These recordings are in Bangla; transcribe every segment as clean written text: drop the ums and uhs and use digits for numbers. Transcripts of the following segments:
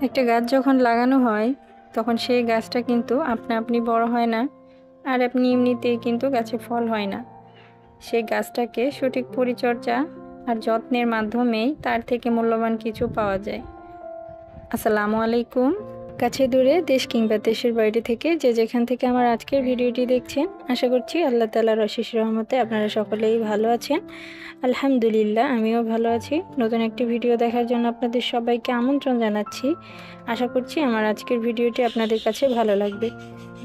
একটা গাছ যখন লাগানো হয় তখন সেই গাছটা কিন্তু আপনা আপনি বড় হয় না, আর আপনি এমনিতেই কিন্তু গাছে ফল হয় না। সেই গাছটাকে সঠিক পরিচর্যা আর যত্নের মাধ্যমেই তার থেকে মূল্যবান কিছু পাওয়া যায়। আসসালামু আলাইকুম। কাছে দূরে, দেশ কিংবা দেশের বাইরে থেকে যে যেখান থেকে আমার আজকের ভিডিওটি দেখছেন, আশা করছি আল্লাহ তাআলার অশেষ রহমতে আপনারা সকলেই ভালো আছেন। আলহামদুলিল্লাহ, আমিও ভালো আছি। নতুন একটি ভিডিও দেখার জন্য আপনাদের সবাইকে আমন্ত্রণ জানাচ্ছি। আশা করছি আমার আজকের ভিডিওটি আপনাদের কাছে ভালো লাগবে।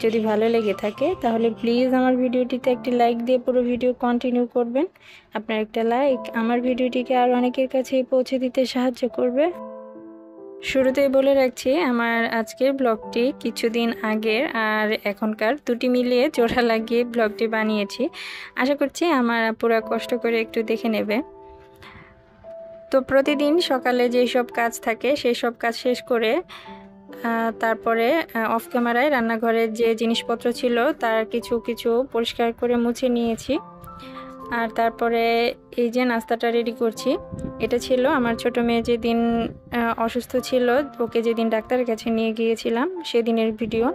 যদি ভালো লেগে থাকে তাহলে প্লিজ আমার ভিডিওটিতে একটি লাইক দিয়ে পুরো ভিডিও কন্টিনিউ করবেন। আপনার একটা লাইক আমার ভিডিওটিকে আর অনেকের কাছে পৌঁছে দিতে সাহায্য করবে। শুরুতেই বলে রাখছি, আমার আজকের ব্লগটি কিছুদিন আগের আর এখনকার দুটি মিলিয়ে জোড়া লাগিয়ে ব্লগটি বানিয়েছি। আশা করছি আমার আপুরা কষ্ট করে একটু দেখে নেবে। তো প্রতিদিন সকালে যেই সব কাজ থাকে সেই সব কাজ শেষ করে তারপরে অফ ক্যামেরায় রান্নাঘরের যে জিনিসপত্র ছিল তার কিছু কিছু পরিষ্কার করে মুছে নিয়েছি। আর তারপরে এই যে নাস্তাটা রেডি করছি, এটা ছিল আমার ছোট মেয়ে যেদিন অসুস্থ ছিল, ওকে যেদিন ডাক্তারের কাছে নিয়ে গিয়েছিলাম সেদিনের ভিডিও।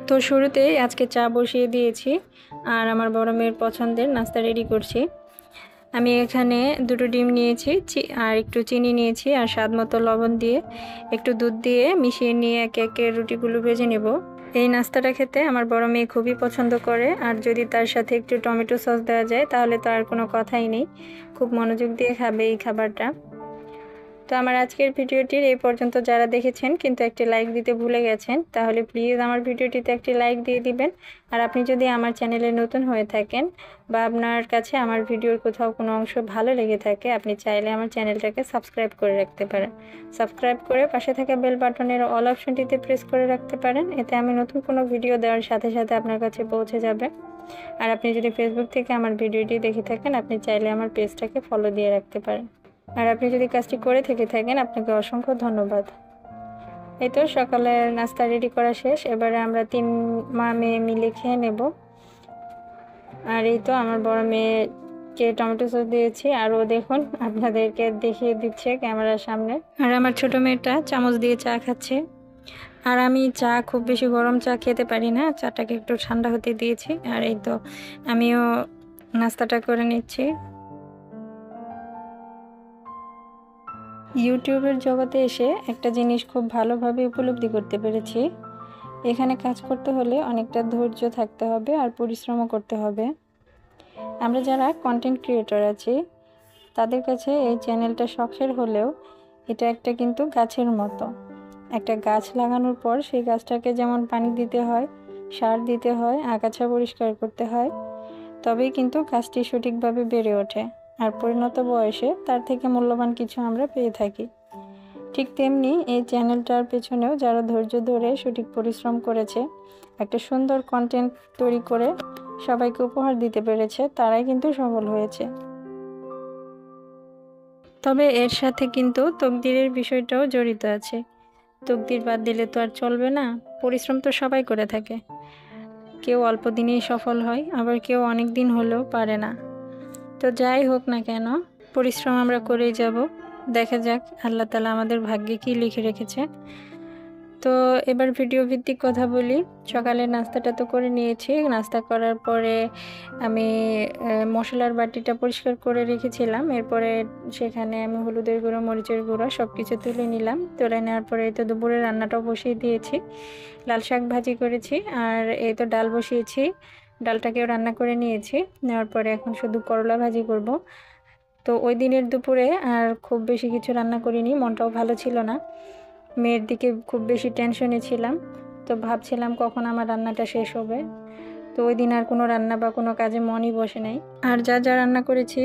তো শুরুতেই আজকে চা বসিয়ে দিয়েছি আর আমার বড় মেয়ের পছন্দের নাস্তা রেডি করছি। আমি এখানে দুটো ডিম নিয়েছি আর একটু চিনি নিয়েছি আর স্বাদ মতো লবণ দিয়ে একটু দুধ দিয়ে মিশিয়ে নিয়ে একে একে রুটিগুলো ভেজে নেব। এই নাস্তাটা খেতে আমার বড় মেয়ে খুবই পছন্দ করে, আর যদি তার সাথে একটু টমেটো সস দেওয়া যায় তাহলে তো আর কোনো কথাই নেই, খুব মনোযোগ দিয়ে খাবে এই খাবারটা। তো আমার আজকের ভিডিওটির এই পর্যন্ত যারা দেখেছেন কিন্তু একটি লাইক দিতে ভুলে গেছেন, তাহলে প্লিজ আমার ভিডিওটিতে একটি লাইক দিয়ে দিবেন। আর আপনি যদি আমার চ্যানেলে নতুন হয়ে থাকেন বা আপনার কাছে আমার ভিডিওর কোথাও কোনো অংশ ভালো লেগে থাকে, আপনি চাইলে আমার চ্যানেলটাকে সাবস্ক্রাইব করে রাখতে পারেন। সাবস্ক্রাইব করে পাশে থাকা বেল বাটনের অল অপশনটিতে প্রেস করে রাখতে পারেন, এতে আমি নতুন কোনো ভিডিও দেওয়ার সাথে সাথে আপনার কাছে পৌঁছে যাবে। আর আপনি যদি ফেসবুক থেকে আমার ভিডিওটি দেখে থাকেন, আপনি চাইলে আমার পেজটাকে ফলো দিয়ে রাখতে পারেন। আর আপনি যদি কাজটি করে থেকে থাকেন, আপনাকে অসংখ্য ধন্যবাদ। এই তো সকালের নাস্তা রেডি করা শেষ, এবারে আমরা 3 মা মেয়ে মিলে খেয়ে নেব। আর এই তো আমার বড় মেয়েকে টমেটো সস দিয়েছি আর ও দেখুন আপনাদেরকে দেখিয়ে দিচ্ছে ক্যামেরার সামনে। আর আমার ছোট মেয়েটা চামচ দিয়ে চা খাচ্ছে। আর আমি চা খুব বেশি গরম চা খেতে পারি না, চাটাকে একটু ঠান্ডা হতে দিয়েছি। আর এই তো আমিও নাস্তাটা করে নিচ্ছি। ইউটিউবের জগতে এসে একটা জিনিস খুব ভালোভাবে উপলব্ধি করতে পেরেছি, এখানে কাজ করতে হলে অনেকটা ধৈর্য থাকতে হবে আর পরিশ্রমও করতে হবে। আমরা যারা কন্টেন্ট ক্রিয়েটর আছি তাদের কাছে এই চ্যানেলটা শখের হলেও এটা একটা কিন্তু গাছের মতো। একটা গাছ লাগানোর পর সেই গাছটাকে যেমন পানি দিতে হয়, সার দিতে হয়, আগাছা পরিষ্কার করতে হয়, তবেই কিন্তু গাছটি সঠিকভাবে বেড়ে ওঠে আর পরিণত বয়সে তার থেকে মূল্যবান কিছু আমরা পেয়ে থাকি। ঠিক তেমনি এই চ্যানেলটার পেছনেও যারা ধৈর্য ধরে সঠিক পরিশ্রম করেছে, একটা সুন্দর কন্টেন্ট তৈরি করে সবাইকে উপহার দিতে পেরেছে, তারাই কিন্তু সফল হয়েছে। তবে এর সাথে কিন্তু তকদিরের বিষয়টাও জড়িত আছে। তকদির বাদ দিলে তো আর চলবে না, পরিশ্রম তো সবাই করে থাকে। কেউ অল্প দিনেই সফল হয়, আবার কেউ অনেক দিন হলেও পারে না। তো যাই হোক না কেন, পরিশ্রম আমরা করেই যাব। দেখা যাক আল্লাহ তাআলা আমাদের ভাগ্যে কি লিখে রেখেছে। তো এবার ভিডিও ভিত্তিক কথা বলি। সকালে নাস্তাটা তো করে নিয়েছি, নাস্তা করার পরে আমি মশলার বাটিটা পরিষ্কার করে রেখেছিলাম। এরপরে সেখানে আমি হলুদের গুঁড়ো, মরিচের গুঁড়ো সব কিছু তুলে নিলাম। তুলে নেওয়ার পরে এই তো দুপুরে রান্নাটাও বসিয়ে দিয়েছি। লাল শাক ভাজি করেছি আর এই তো ডাল বসিয়েছি, ডালটাকেও রান্না করে নিয়েছি। নেওয়ার পরে এখন শুধু করলা ভাজি করব। তো ওই দিনের দুপুরে আর খুব বেশি কিছু রান্না করিনি, মনটাও ভালো ছিল না, মেয়ের দিকে খুব বেশি টেনশনে ছিলাম। তো ভাবছিলাম কখন আমার রান্নাটা শেষ হবে। তো ওই দিন আর কোনো রান্না বা কোনো কাজে মনই বসে নাই। আর যা যা রান্না করেছি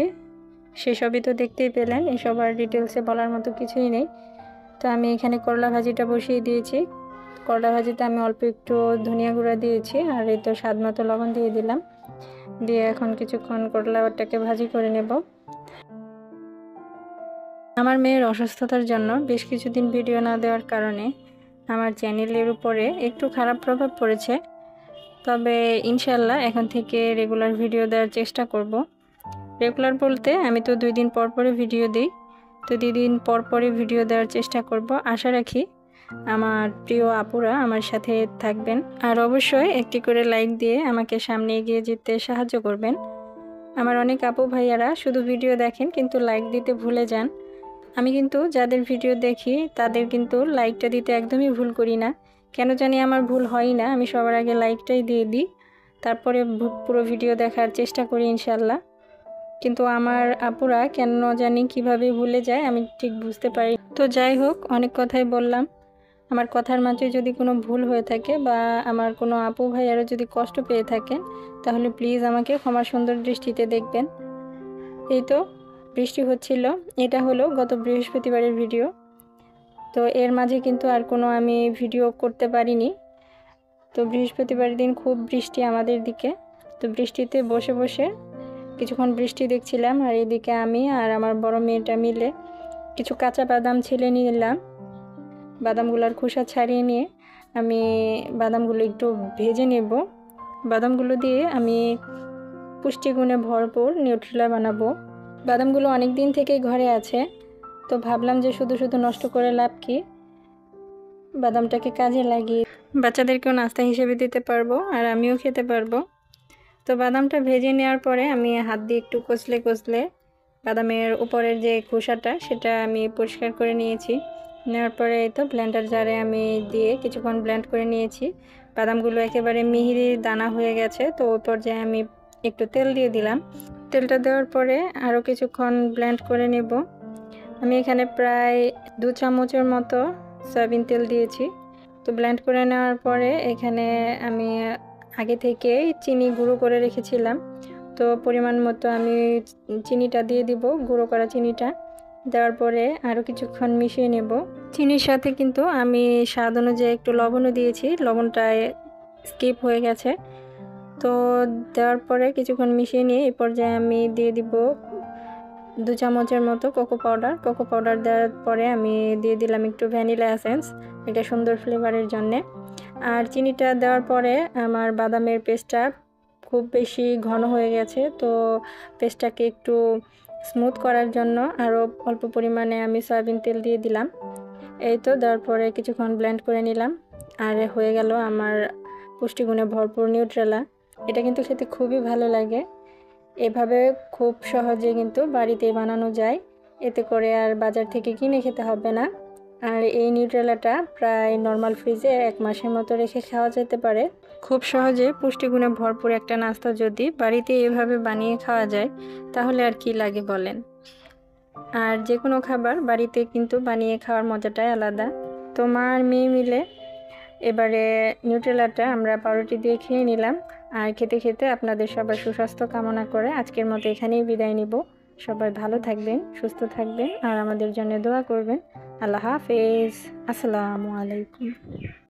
সেসবই তো দেখতেই পেলেন, এসব আর ডিটেলসে বলার মতো কিছুই নেই। তো আমি এখানে করলা ভাজিটা বসিয়ে দিয়েছি। করলা ভাজিতে আমি অল্প একটু ধনিয়া গুঁড়া দিয়েছি আর এই তো স্বাদ মতো লবণ দিয়ে দিলাম। দিয়ে এখন কিছুক্ষণ করলাটাকে ভাজি করে নেব। আমার মেয়ের অসুস্থতার জন্য বেশ কিছুদিন ভিডিও না দেওয়ার কারণে আমার চ্যানেলের উপরে একটু খারাপ প্রভাব পড়েছে। তবে ইনশাল্লাহ এখন থেকে রেগুলার ভিডিও দেওয়ার চেষ্টা করব। রেগুলার বলতে আমি তো 2 দিন পর পরে ভিডিও দিই, তো 2 দিন পর পরে ভিডিও দেওয়ার চেষ্টা করব। আশা রাখি আমার প্রিয় আপুরা আমার সাথে থাকবেন, আর অবশ্যই একটি করে লাইক দিয়ে আমাকে সামনে এগিয়ে যেতে সাহায্য করবেন। আমার অনেক আপু ভাইয়ারা শুধু ভিডিও দেখেন কিন্তু লাইক দিতে ভুলে যান। আমি কিন্তু যাদের ভিডিও দেখি তাদের কিন্তু লাইকটা দিতে একদমই ভুল করি না, কেন জানি আমার ভুল হয় না। আমি সবার আগে লাইকটাই দিয়ে দিই, তারপরে পুরো ভিডিও দেখার চেষ্টা করি ইনশাল্লাহ। কিন্তু আমার আপুরা কেন জানি কিভাবে ভুলে যায় আমি ঠিক বুঝতে পারি। তো যাই হোক, অনেক কথাই বললাম। আমার কথার মাঝে যদি কোনো ভুল হয়ে থাকে বা আমার কোনো আপু ভাইয়ারা যদি কষ্ট পেয়ে থাকেন, তাহলে প্লিজ আমাকে ক্ষমা সুন্দর দৃষ্টিতে দেখবেন। এই তো বৃষ্টি হচ্ছিল, এটা হলো গত বৃহস্পতিবারের ভিডিও। তো এর মাঝে কিন্তু আর কোনো আমি ভিডিও করতে পারিনি। তো বৃহস্পতিবারের দিন খুব বৃষ্টি আমাদের দিকে, তো বৃষ্টিতে বসে বসে কিছুক্ষণ বৃষ্টি দেখছিলাম, আর এদিকে আমি আর আমার বড় মেয়েটা মিলে কিছু কাঁচা বাদাম ছিলে নিলাম। বাদামগুলোর খোসা ছাড়িয়ে নিয়ে আমি বাদামগুলো একটু ভেজে নেব। বাদামগুলো দিয়ে আমি পুষ্টিগুণে ভরপুর নিউট্রেলা বানাবো। বাদামগুলো অনেক দিন থেকেই ঘরে আছে, তো ভাবলাম যে শুধু শুধু নষ্ট করে লাভ কি, বাদামটাকে কাজে লাগিয়ে বাচ্চাদেরকেও নাস্তা হিসেবে দিতে পারবো আর আমিও খেতে পারবো। তো বাদামটা ভেজে নেওয়ার পরে আমি হাত দিয়ে একটু কচলে কচলে বাদামের উপরের যে খোসাটা সেটা আমি পরিষ্কার করে নিয়েছি। নেওয়ার পরে এই তো ব্লেন্ডার জারে আমি দিয়ে কিছুক্ষণ ব্লেন্ড করে নিয়েছি। বাদামগুলো একেবারে মিহি দানা হয়ে গেছে, তো ওই পর্যায়ে আমি একটু তেল দিয়ে দিলাম। তেলটা দেওয়ার পরে আরও কিছুক্ষণ ব্লেন্ড করে নেব। আমি এখানে প্রায় 2 চামচের মতো সয়াবিন তেল দিয়েছি। তো ব্লেন্ড করে নেওয়ার পরে এখানে আমি আগে থেকে চিনি গুঁড়ো করে রেখেছিলাম, তো পরিমাণ মতো আমি চিনিটা দিয়ে দিব, গুঁড়ো করা চিনিটা দেওয়ার পরে আরও কিছুক্ষণ মিশিয়ে নেব। চিনির সাথে কিন্তু আমি স্বাদ অনুযায়ী একটু লবণও দিয়েছি, লবণটা স্কিপ হয়ে গেছে। তো দেওয়ার পরে কিছুক্ষণ মিশিয়ে নিয়ে এই পর্যায়ে আমি দিয়ে দিব 2 চামচের মতো কোকো পাউডার। কোকো পাউডার দেওয়ার পরে আমি দিয়ে দিলাম একটু ভ্যানিলা এসেন্স, এটা সুন্দর ফ্লেভারের জন্যে। আর চিনিটা দেওয়ার পরে আমার বাদামের পেস্টটা খুব বেশি ঘন হয়ে গেছে, তো পেস্টটাকে একটু স্মুথ করার জন্য আরও অল্প পরিমাণে আমি সয়াবিন তেল দিয়ে দিলাম। এই তো দেওয়ার পরে কিছুক্ষণ ব্লেন্ড করে নিলাম, আর হয়ে গেল আমার পুষ্টিগুণে ভরপুর নিউট্রেলা। এটা কিন্তু খেতে খুবই ভালো লাগে। এভাবে খুব সহজে কিন্তু বাড়িতেই বানানো যায়, এতে করে আর বাজার থেকে কিনে খেতে হবে না। আর এই নিউট্রেলাটা প্রায় নর্মাল ফ্রিজে 1 মাসের মতো রেখে খাওয়া যেতে পারে। খুব সহজে পুষ্টিগুণে ভরপুর একটা নাস্তা যদি বাড়িতে এভাবে বানিয়ে খাওয়া যায় তাহলে আর কি লাগে বলেন। আর যে কোনো খাবার বাড়িতে কিন্তু বানিয়ে খাওয়ার মজাটাই আলাদা। তো মা আর মেয়ে মিলে এবারে নিউট্রেলাটা আমরা পাউরুটি দিয়ে খেয়ে নিলাম। আর খেতে খেতে আপনাদের সবার সুস্বাস্থ্য কামনা করে আজকের মতো এখানেই বিদায় নিব। সবাই ভালো থাকবেন, সুস্থ থাকবেন আর আমাদের জন্য দোয়া করবেন। আল্লাহ হাফেজ। আসসালামু আলাইকুম।